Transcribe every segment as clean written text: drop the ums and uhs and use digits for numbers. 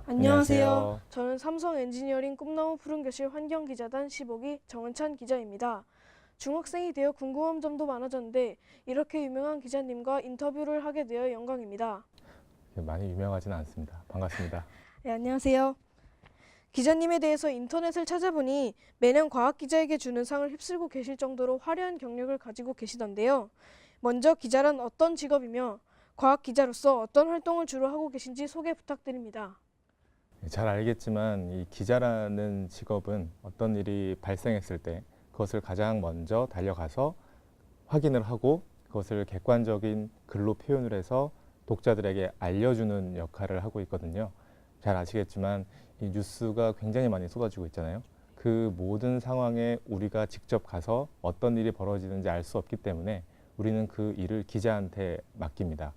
안녕하세요. 안녕하세요. 저는 삼성 엔지니어링 꿈나무 푸른교실 환경기자단 15기 정은찬 기자입니다. 중학생이 되어 궁금한 점도 많아졌는데 이렇게 유명한 기자님과 인터뷰를 하게 되어 영광입니다. 많이 유명하지는 않습니다. 반갑습니다. 네, 안녕하세요. 기자님에 대해서 인터넷을 찾아보니 매년 과학기자에게 주는 상을 휩쓸고 계실 정도로 화려한 경력을 가지고 계시던데요. 먼저 기자란 어떤 직업이며 과학기자로서 어떤 활동을 주로 하고 계신지 소개 부탁드립니다. 잘 알겠지만 이 기자라는 직업은 어떤 일이 발생했을 때 그것을 가장 먼저 달려가서 확인을 하고 그것을 객관적인 글로 표현을 해서 독자들에게 알려주는 역할을 하고 있거든요. 잘 아시겠지만 이 뉴스가 굉장히 많이 쏟아지고 있잖아요. 그 모든 상황에 우리가 직접 가서 어떤 일이 벌어지는지 알 수 없기 때문에 우리는 그 일을 기자한테 맡깁니다.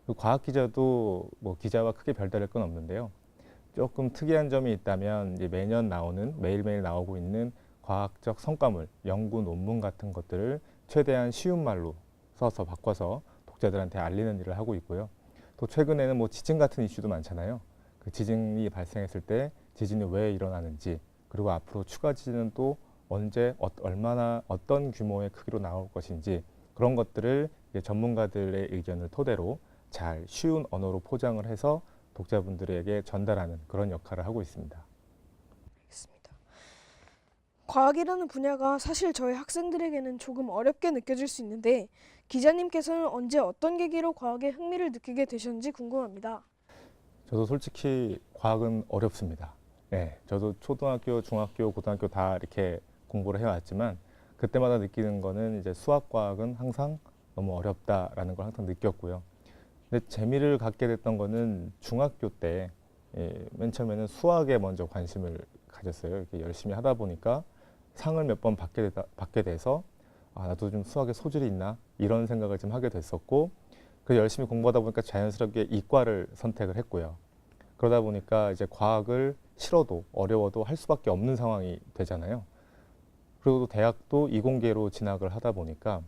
그 과학 기자도 뭐 기자와 크게 별다를 건 없는데요. 조금 특이한 점이 있다면 이제 매년 나오는 매일매일 나오고 있는 과학적 성과물, 연구 논문 같은 것들을 최대한 쉬운 말로 써서 바꿔서 독자들한테 알리는 일을 하고 있고요. 또 최근에는 뭐 지진 같은 이슈도 많잖아요. 그 지진이 발생했을 때 지진이 왜 일어나는지, 그리고 앞으로 추가 지진은 또 언제 얼마나 어떤 규모의 크기로 나올 것인지, 그런 것들을 이제 전문가들의 의견을 토대로 잘 쉬운 언어로 포장을 해서 독자분들에게 전달하는 그런 역할을 하고 있습니다. 알겠습니다. 과학이라는 분야가 사실 저희 학생들에게는 조금 어렵게 느껴질 수 있는데 기자님께서는 언제 어떤 계기로 과학에 흥미를 느끼게 되셨는지 궁금합니다. 저도 솔직히 과학은 어렵습니다. 네, 저도 초등학교, 중학교, 고등학교 다 이렇게 공부를 해왔지만 그때마다 느끼는 거는 이제 수학 과학은 항상 너무 어렵다라는 걸 항상 느꼈고요. 근데 재미를 갖게 됐던 거는 중학교 때, 맨 처음에는 수학에 먼저 관심을 가졌어요. 이렇게 열심히 하다 보니까 상을 몇 번 받게 돼서 아, 나도 좀 수학에 소질이 있나 이런 생각을 좀 하게 됐었고, 그 열심히 공부하다 보니까 자연스럽게 이과를 선택을 했고요. 그러다 보니까 이제 과학을 싫어도 어려워도 할 수밖에 없는 상황이 되잖아요. 그리고 또 대학도 이공계로 진학을 하다 보니까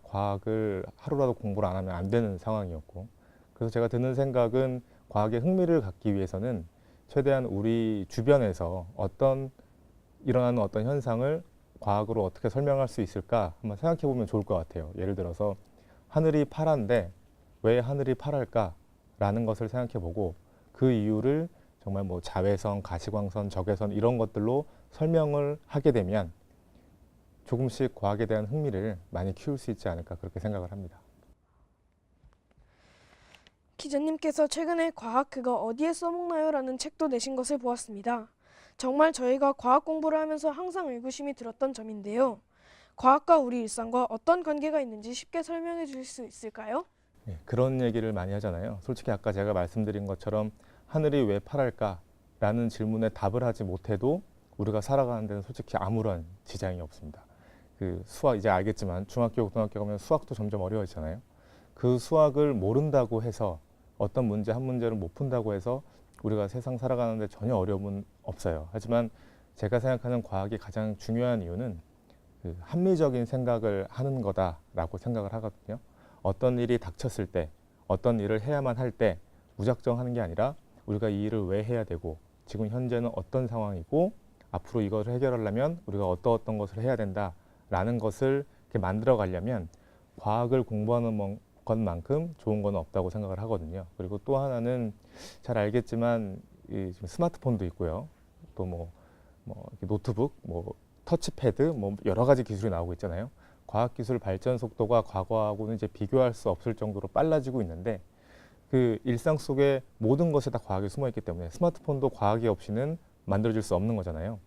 과학을 하루라도 공부를 안 하면 안 되는 상황이었고, 그래서 제가 드는 생각은 과학에 흥미를 갖기 위해서는 최대한 우리 주변에서 일어나는 어떤 현상을 과학으로 어떻게 설명할 수 있을까 한번 생각해 보면 좋을 것 같아요. 예를 들어서 하늘이 파란데 왜 하늘이 파랄까라는 것을 생각해 보고 그 이유를 정말 뭐 자외선, 가시광선, 적외선 이런 것들로 설명을 하게 되면 조금씩 과학에 대한 흥미를 많이 키울 수 있지 않을까 그렇게 생각을 합니다. 기자님께서 최근에 과학 그거 어디에 써먹나요? 라는 책도 내신 것을 보았습니다. 정말 저희가 과학 공부를 하면서 항상 의구심이 들었던 점인데요. 과학과 우리 일상과 어떤 관계가 있는지 쉽게 설명해 주실 수 있을까요? 예, 그런 얘기를 많이 하잖아요. 솔직히 아까 제가 말씀드린 것처럼 하늘이 왜 파랄까라는 질문에 답을 하지 못해도 우리가 살아가는 데는 솔직히 아무런 지장이 없습니다. 그 수학 이제 알겠지만 중학교, 고등학교 가면 수학도 점점 어려워지잖아요. 그 수학을 모른다고 해서 어떤 문제 한 문제를 못 푼다고 해서 우리가 세상 살아가는데 전혀 어려움은 없어요. 하지만 제가 생각하는 과학이 가장 중요한 이유는 그 합리적인 생각을 하는 거다라고 생각을 하거든요. 어떤 일이 닥쳤을 때, 어떤 일을 해야만 할 때 무작정 하는 게 아니라 우리가 이 일을 왜 해야 되고 지금 현재는 어떤 상황이고 앞으로 이것을 해결하려면 우리가 어떤 것을 해야 된다라는 것을 이렇게 만들어 가려면 과학을 공부하는 것만큼 좋은 건 없다고 생각을 하거든요. 그리고 또 하나는 잘 알겠지만 이 지금 스마트폰도 있고요. 또 노트북, 뭐 터치패드, 뭐 여러 가지 기술이 나오고 있잖아요. 과학기술 발전 속도가 과거하고는 이제 비교할 수 없을 정도로 빨라지고 있는데 그 일상 속에 모든 것에 다 과학이 숨어 있기 때문에 스마트폰도 과학이 없이는 만들어질 수 없는 거잖아요.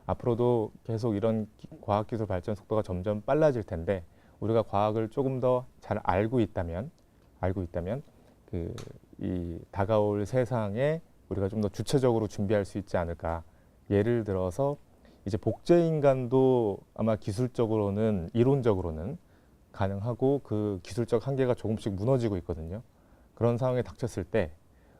앞으로도 계속 이런 과학기술 발전 속도가 점점 빨라질 텐데 우리가 과학을 조금 더 잘 알고 있다면 그 이 다가올 세상에 우리가 좀 더 주체적으로 준비할 수 있지 않을까. 예를 들어서 이제 복제 인간도 아마 기술적으로는 이론적으로는 가능하고 그 기술적 한계가 조금씩 무너지고 있거든요. 그런 상황에 닥쳤을 때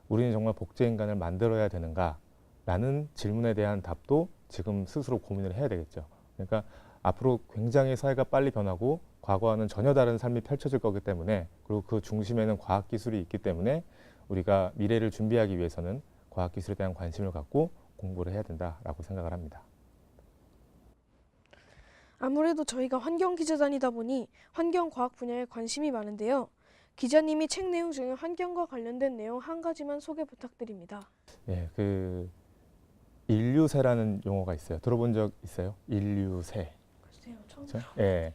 우리는 정말 복제 인간을 만들어야 되는가라는 질문에 대한 답도 지금 스스로 고민을 해야 되겠죠. 그러니까 앞으로 굉장히 사회가 빨리 변하고 과거와는 전혀 다른 삶이 펼쳐질 거기 때문에, 그리고 그 중심에는 과학 기술이 있기 때문에 우리가 미래를 준비하기 위해서는 과학기술에 대한 관심을 갖고 공부를 해야 된다라고 생각을 합니다. 아무래도 저희가 환경기자단이다 보니 환경과학 분야에 관심이 많은데요. 기자님이 책 내용 중에 환경과 관련된 내용 한 가지만 소개 부탁드립니다. 예, 인류새라는 용어가 있어요. 들어본 적 있어요? 인류새. 글쎄요, 처음 그렇죠? 예.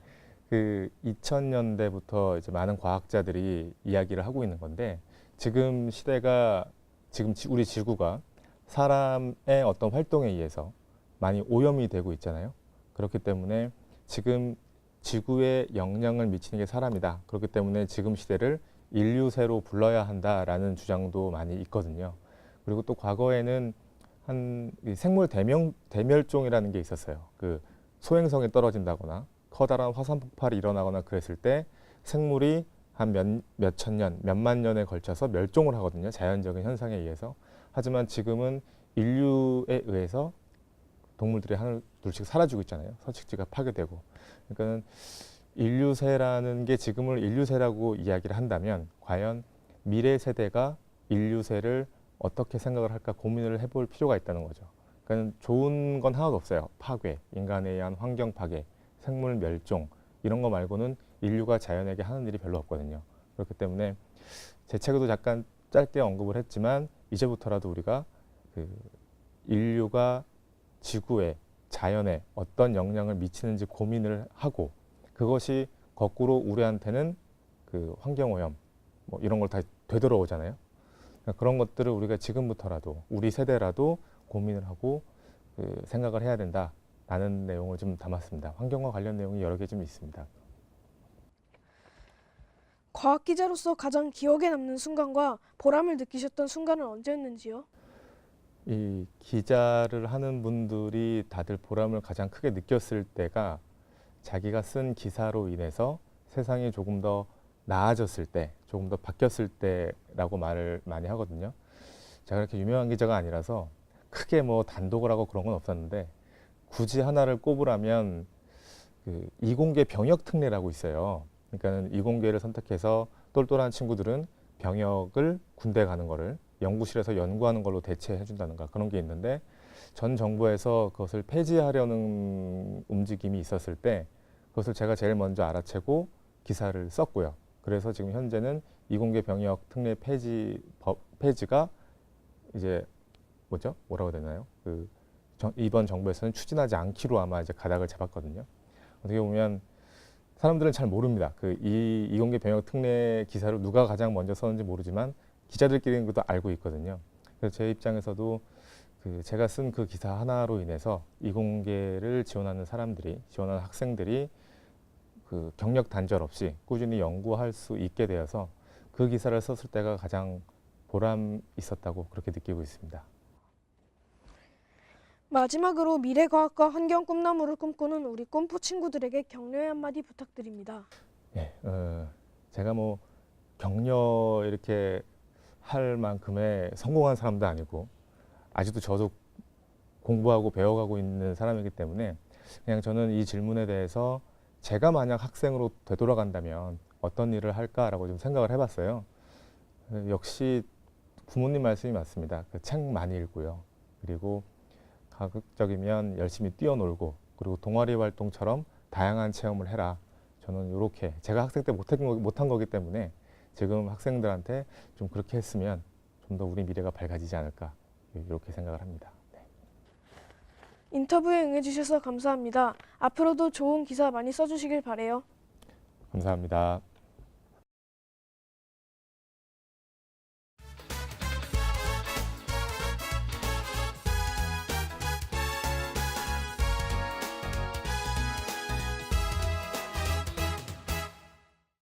2000년대부터 이제 많은 과학자들이 이야기를 하고 있는 건데 지금 시대가 우리 지구가 사람의 어떤 활동에 의해서 많이 오염이 되고 있잖아요. 그렇기 때문에 지금 지구에 영향을 미치는 게 사람이다. 그렇기 때문에 지금 시대를 인류새로 불러야 한다라는 주장도 많이 있거든요. 그리고 또 과거에는 이 생물 대멸종이라는 게 있었어요. 소행성이 떨어진다거나 커다란 화산 폭발이 일어나거나 그랬을 때 생물이 한 몇천 년, 몇만 년에 걸쳐서 멸종을 하거든요. 자연적인 현상에 의해서. 하지만 지금은 인류에 의해서 동물들이 하나 둘씩 사라지고 있잖아요. 서식지가 파괴되고. 그러니까 인류새라는 게 지금을 인류새라고 이야기를 한다면 과연 미래 세대가 인류새를 어떻게 생각을 할까 고민을 해볼 필요가 있다는 거죠. 그러니까 좋은 건 하나도 없어요. 파괴, 인간에 의한 환경 파괴, 생물 멸종 이런 거 말고는 인류가 자연에게 하는 일이 별로 없거든요. 그렇기 때문에 제 책에도 잠깐 짧게 언급을 했지만 이제부터라도 우리가 인류가 지구에 자연에 어떤 영향을 미치는지 고민을 하고 그것이 거꾸로 우리한테는 환경오염 뭐 이런 걸 다 되돌아오잖아요. 그러니까 그런 것들을 우리가 지금부터라도 우리 세대라도 고민을 하고 생각을 해야 된다라는 내용을 좀 담았습니다. 환경과 관련 내용이 여러 개 좀 있습니다. 과학 기자로서 가장 기억에 남는 순간과 보람을 느끼셨던 순간은 언제였는지요? 이 기자를 하는 분들이 다들 보람을 가장 크게 느꼈을 때가 자기가 쓴 기사로 인해서 세상이 조금 더 나아졌을 때, 조금 더 바뀌었을 때라고 말을 많이 하거든요. 제가 그렇게 유명한 기자가 아니라서 크게 뭐 단독을 하고 그런 건 없었는데 굳이 하나를 꼽으라면 이공계 병역 특례라고 있어요. 그러니까 이공계를 선택해서 똘똘한 친구들은 병역을 군대 가는 거를 연구실에서 연구하는 걸로 대체해 준다는가 그런 게 있는데 전 정부에서 그것을 폐지하려는 움직임이 있었을 때 그것을 제가 제일 먼저 알아채고 기사를 썼고요. 그래서 지금 현재는 이공계 병역 특례 폐지가 이제 뭐라고 해야 되나요? 이번 정부에서는 추진하지 않기로 아마 이제 가닥을 잡았거든요. 어떻게 보면 사람들은 잘 모릅니다. 이공계 병역 특례 기사를 누가 가장 먼저 썼는지 모르지만 기자들끼리는 그것도 알고 있거든요. 그래서 제 입장에서도 제가 쓴 그 기사 하나로 인해서 이공계를 지원하는 학생들이 경력 단절 없이 꾸준히 연구할 수 있게 되어서 그 기사를 썼을 때가 가장 보람 있었다고 그렇게 느끼고 있습니다. 마지막으로 미래과학과 환경 꿈나무를 꿈꾸는 우리 꿈포 친구들에게 격려의 한마디 부탁드립니다. 예, 제가 뭐 격려 이렇게 할 만큼의 성공한 사람도 아니고 아직도 저도 공부하고 배워가고 있는 사람이기 때문에 그냥 저는 이 질문에 대해서 제가 만약 학생으로 되돌아간다면 어떤 일을 할까라고 좀 생각을 해봤어요. 역시 부모님 말씀이 맞습니다. 책 많이 읽고요. 그리고 가급적이면 열심히 뛰어놀고 그리고 동아리 활동처럼 다양한 체험을 해라. 저는 이렇게 제가 학생 때 못한 거기 때문에 지금 학생들한테 좀 그렇게 했으면 좀 더 우리 미래가 밝아지지 않을까 이렇게 생각을 합니다. 네. 인터뷰에 응해주셔서 감사합니다. 앞으로도 좋은 기사 많이 써주시길 바래요. 감사합니다.